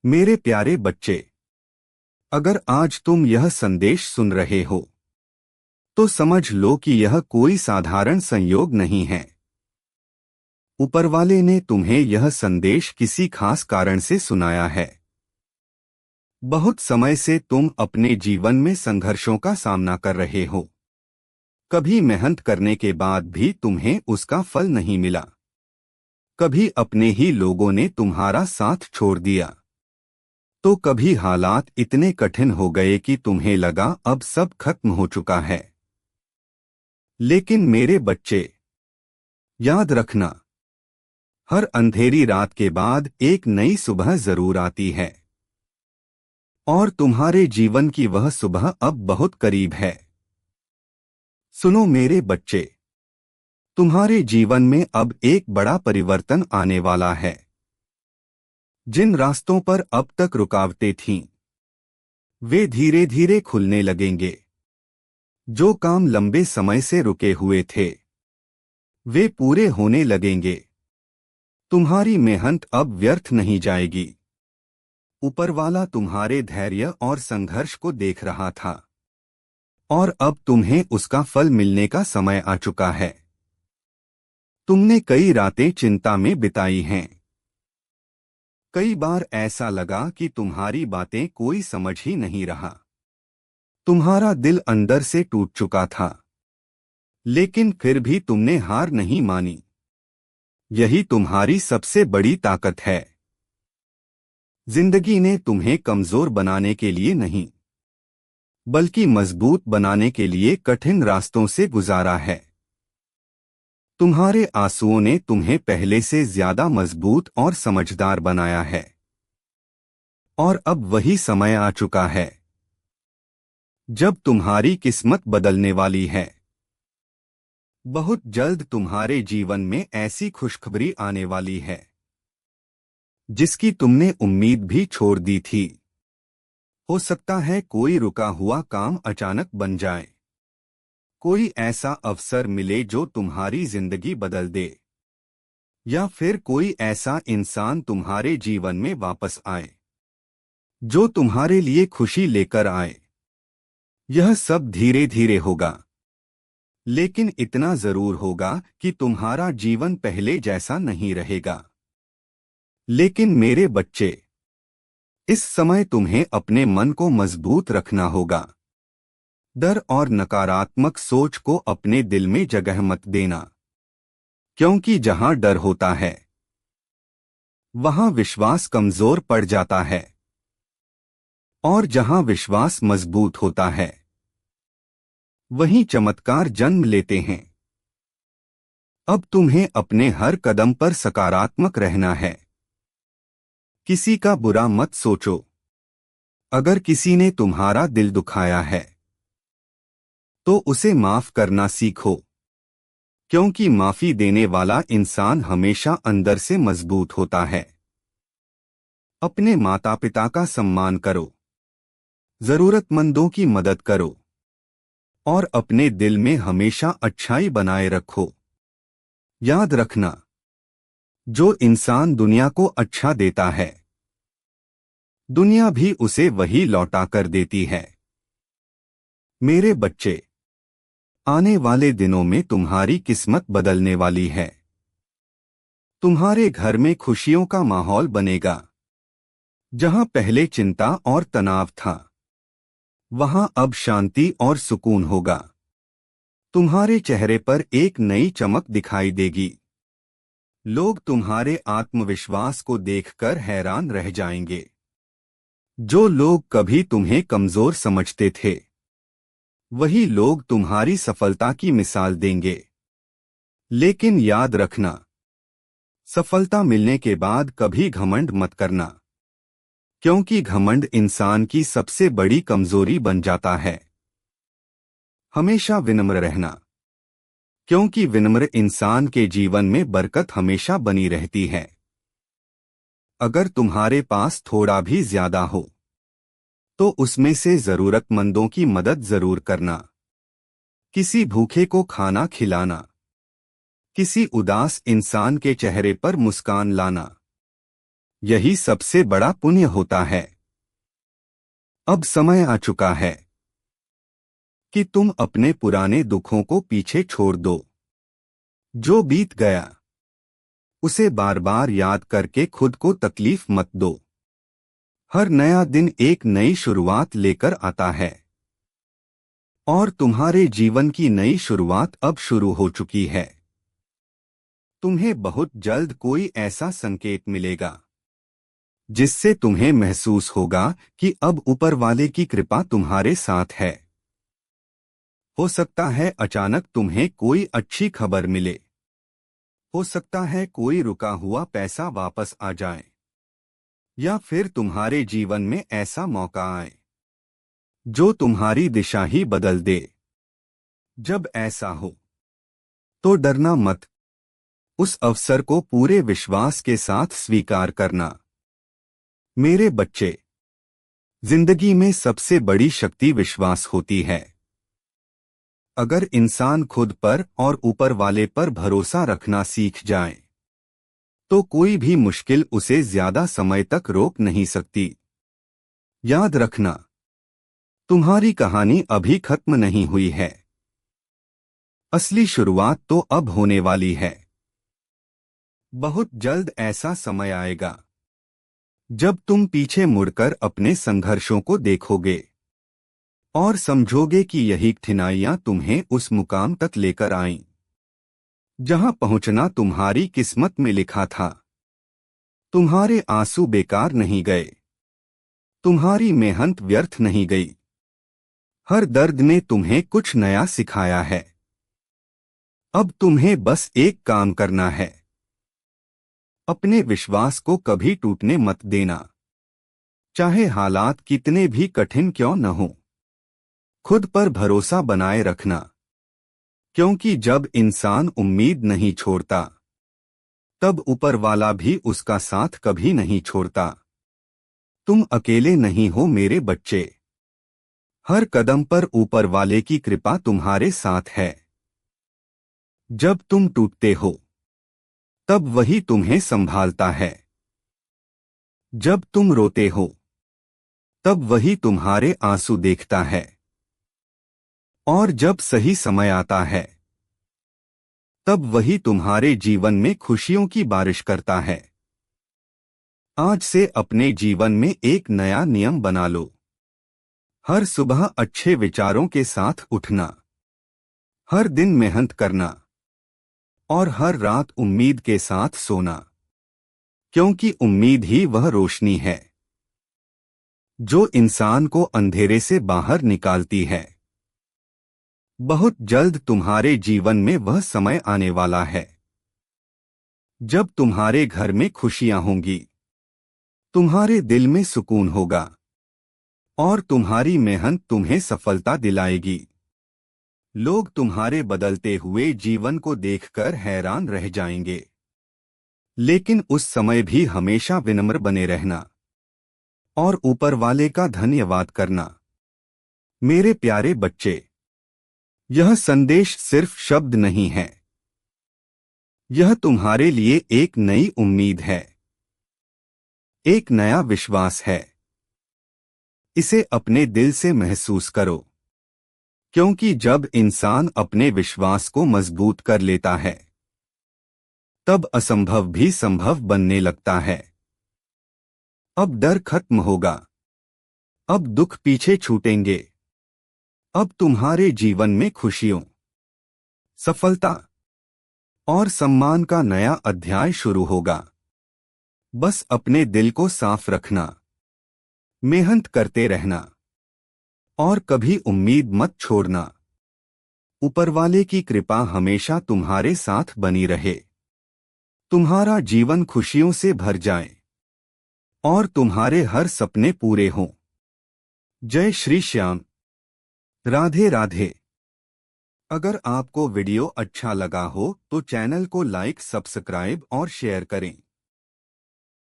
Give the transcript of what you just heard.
मेरे प्यारे बच्चे, अगर आज तुम यह संदेश सुन रहे हो तो समझ लो कि यह कोई साधारण संयोग नहीं है। ऊपरवाले ने तुम्हें यह संदेश किसी खास कारण से सुनाया है। बहुत समय से तुम अपने जीवन में संघर्षों का सामना कर रहे हो। कभी मेहनत करने के बाद भी तुम्हें उसका फल नहीं मिला। कभी अपने ही लोगों ने तुम्हारा साथ छोड़ दिया, तो कभी हालात इतने कठिन हो गए कि तुम्हें लगा अब सब खत्म हो चुका है। लेकिन मेरे बच्चे, याद रखना, हर अंधेरी रात के बाद एक नई सुबह जरूर आती है। और तुम्हारे जीवन की वह सुबह अब बहुत करीब है। सुनो मेरे बच्चे, तुम्हारे जीवन में अब एक बड़ा परिवर्तन आने वाला है। जिन रास्तों पर अब तक रुकावटें थीं, वे धीरे धीरे खुलने लगेंगे। जो काम लंबे समय से रुके हुए थे, वे पूरे होने लगेंगे। तुम्हारी मेहनत अब व्यर्थ नहीं जाएगी। ऊपरवाला तुम्हारे धैर्य और संघर्ष को देख रहा था, और अब तुम्हें उसका फल मिलने का समय आ चुका है। तुमने कई रातें चिंता में बिताई हैं। कई बार ऐसा लगा कि तुम्हारी बातें कोई समझ ही नहीं रहा। तुम्हारा दिल अंदर से टूट चुका था, लेकिन फिर भी तुमने हार नहीं मानी। यही तुम्हारी सबसे बड़ी ताकत है। जिंदगी ने तुम्हें कमजोर बनाने के लिए नहीं, बल्कि मजबूत बनाने के लिए कठिन रास्तों से गुजारा है। तुम्हारे आंसुओं ने तुम्हें पहले से ज्यादा मजबूत और समझदार बनाया है। और अब वही समय आ चुका है जब तुम्हारी किस्मत बदलने वाली है। बहुत जल्द तुम्हारे जीवन में ऐसी खुशखबरी आने वाली है जिसकी तुमने उम्मीद भी छोड़ दी थी। हो सकता है कोई रुका हुआ काम अचानक बन जाए। कोई ऐसा अवसर मिले जो तुम्हारी जिंदगी बदल दे, या फिर कोई ऐसा इंसान तुम्हारे जीवन में वापस आए जो तुम्हारे लिए खुशी लेकर आए। यह सब धीरे धीरे होगा, लेकिन इतना जरूर होगा कि तुम्हारा जीवन पहले जैसा नहीं रहेगा। लेकिन मेरे बच्चे, इस समय तुम्हें अपने मन को मजबूत रखना होगा। डर और नकारात्मक सोच को अपने दिल में जगह मत देना, क्योंकि जहां डर होता है वहां विश्वास कमजोर पड़ जाता है, और जहां विश्वास मजबूत होता है वहीं चमत्कार जन्म लेते हैं। अब तुम्हें अपने हर कदम पर सकारात्मक रहना है। किसी का बुरा मत सोचो। अगर किसी ने तुम्हारा दिल दुखाया है तो उसे माफ करना सीखो, क्योंकि माफी देने वाला इंसान हमेशा अंदर से मजबूत होता है। अपने माता पिता का सम्मान करो, जरूरतमंदों की मदद करो, और अपने दिल में हमेशा अच्छाई बनाए रखो। याद रखना, जो इंसान दुनिया को अच्छा देता है, दुनिया भी उसे वही लौटा कर देती है। मेरे बच्चे, आने वाले दिनों में तुम्हारी किस्मत बदलने वाली है। तुम्हारे घर में खुशियों का माहौल बनेगा। जहां पहले चिंता और तनाव था, वहां अब शांति और सुकून होगा। तुम्हारे चेहरे पर एक नई चमक दिखाई देगी। लोग तुम्हारे आत्मविश्वास को देखकर हैरान रह जाएंगे। जो लोग कभी तुम्हें कमजोर समझते थे, वही लोग तुम्हारी सफलता की मिसाल देंगे। लेकिन याद रखना, सफलता मिलने के बाद कभी घमंड मत करना, क्योंकि घमंड इंसान की सबसे बड़ी कमजोरी बन जाता है। हमेशा विनम्र रहना, क्योंकि विनम्र इंसान के जीवन में बरकत हमेशा बनी रहती है। अगर तुम्हारे पास थोड़ा भी ज्यादा हो तो उसमें से जरूरतमंदों की मदद जरूर करना। किसी भूखे को खाना खिलाना, किसी उदास इंसान के चेहरे पर मुस्कान लाना, यही सबसे बड़ा पुण्य होता है। अब समय आ चुका है कि तुम अपने पुराने दुखों को पीछे छोड़ दो। जो बीत गया उसे बार बार याद करके खुद को तकलीफ मत दो। हर नया दिन एक नई शुरुआत लेकर आता है और तुम्हारे जीवन की नई शुरुआत अब शुरू हो चुकी है। तुम्हें बहुत जल्द कोई ऐसा संकेत मिलेगा जिससे तुम्हें महसूस होगा कि अब ऊपर वाले की कृपा तुम्हारे साथ है। हो सकता है अचानक तुम्हें कोई अच्छी खबर मिले, हो सकता है कोई रुका हुआ पैसा वापस आ जाए, या फिर तुम्हारे जीवन में ऐसा मौका आए जो तुम्हारी दिशा ही बदल दे। जब ऐसा हो तो डरना मत, उस अवसर को पूरे विश्वास के साथ स्वीकार करना। मेरे बच्चे, जिंदगी में सबसे बड़ी शक्ति विश्वास होती है। अगर इंसान खुद पर और ऊपर वाले पर भरोसा रखना सीख जाए तो कोई भी मुश्किल उसे ज्यादा समय तक रोक नहीं सकती। याद रखना, तुम्हारी कहानी अभी खत्म नहीं हुई है। असली शुरुआत तो अब होने वाली है। बहुत जल्द ऐसा समय आएगा जब तुम पीछे मुड़कर अपने संघर्षों को देखोगे और समझोगे कि यही कठिनाइयां तुम्हें उस मुकाम तक लेकर आईं जहां पहुंचना तुम्हारी किस्मत में लिखा था। तुम्हारे आंसू बेकार नहीं गए, तुम्हारी मेहनत व्यर्थ नहीं गई। हर दर्द ने तुम्हें कुछ नया सिखाया है। अब तुम्हें बस एक काम करना है, अपने विश्वास को कभी टूटने मत देना, चाहे हालात कितने भी कठिन क्यों न हो। खुद पर भरोसा बनाए रखना, क्योंकि जब इंसान उम्मीद नहीं छोड़ता तब ऊपर वाला भी उसका साथ कभी नहीं छोड़ता। तुम अकेले नहीं हो मेरे बच्चे। हर कदम पर ऊपर वाले की कृपा तुम्हारे साथ है। जब तुम टूटते हो तब वही तुम्हें संभालता है। जब तुम रोते हो तब वही तुम्हारे आंसू देखता है। और जब सही समय आता है तब वही तुम्हारे जीवन में खुशियों की बारिश करता है। आज से अपने जीवन में एक नया नियम बना लो। हर सुबह अच्छे विचारों के साथ उठना, हर दिन मेहनत करना और हर रात उम्मीद के साथ सोना, क्योंकि उम्मीद ही वह रोशनी है जो इंसान को अंधेरे से बाहर निकालती है। बहुत जल्द तुम्हारे जीवन में वह समय आने वाला है जब तुम्हारे घर में खुशियां होंगी, तुम्हारे दिल में सुकून होगा और तुम्हारी मेहनत तुम्हें सफलता दिलाएगी। लोग तुम्हारे बदलते हुए जीवन को देखकर हैरान रह जाएंगे, लेकिन उस समय भी हमेशा विनम्र बने रहना और ऊपर वाले का धन्यवाद करना। मेरे प्यारे बच्चे, यह संदेश सिर्फ शब्द नहीं है, यह तुम्हारे लिए एक नई उम्मीद है, एक नया विश्वास है। इसे अपने दिल से महसूस करो, क्योंकि जब इंसान अपने विश्वास को मजबूत कर लेता है तब असंभव भी संभव बनने लगता है। अब डर खत्म होगा, अब दुख पीछे छूटेंगे, अब तुम्हारे जीवन में खुशियों, सफलता और सम्मान का नया अध्याय शुरू होगा। बस अपने दिल को साफ रखना, मेहनत करते रहना और कभी उम्मीद मत छोड़ना। ऊपर वाले की कृपा हमेशा तुम्हारे साथ बनी रहे, तुम्हारा जीवन खुशियों से भर जाए और तुम्हारे हर सपने पूरे हों। जय श्री श्याम। राधे राधे। अगर आपको वीडियो अच्छा लगा हो तो चैनल को लाइक, सब्सक्राइब और शेयर करें।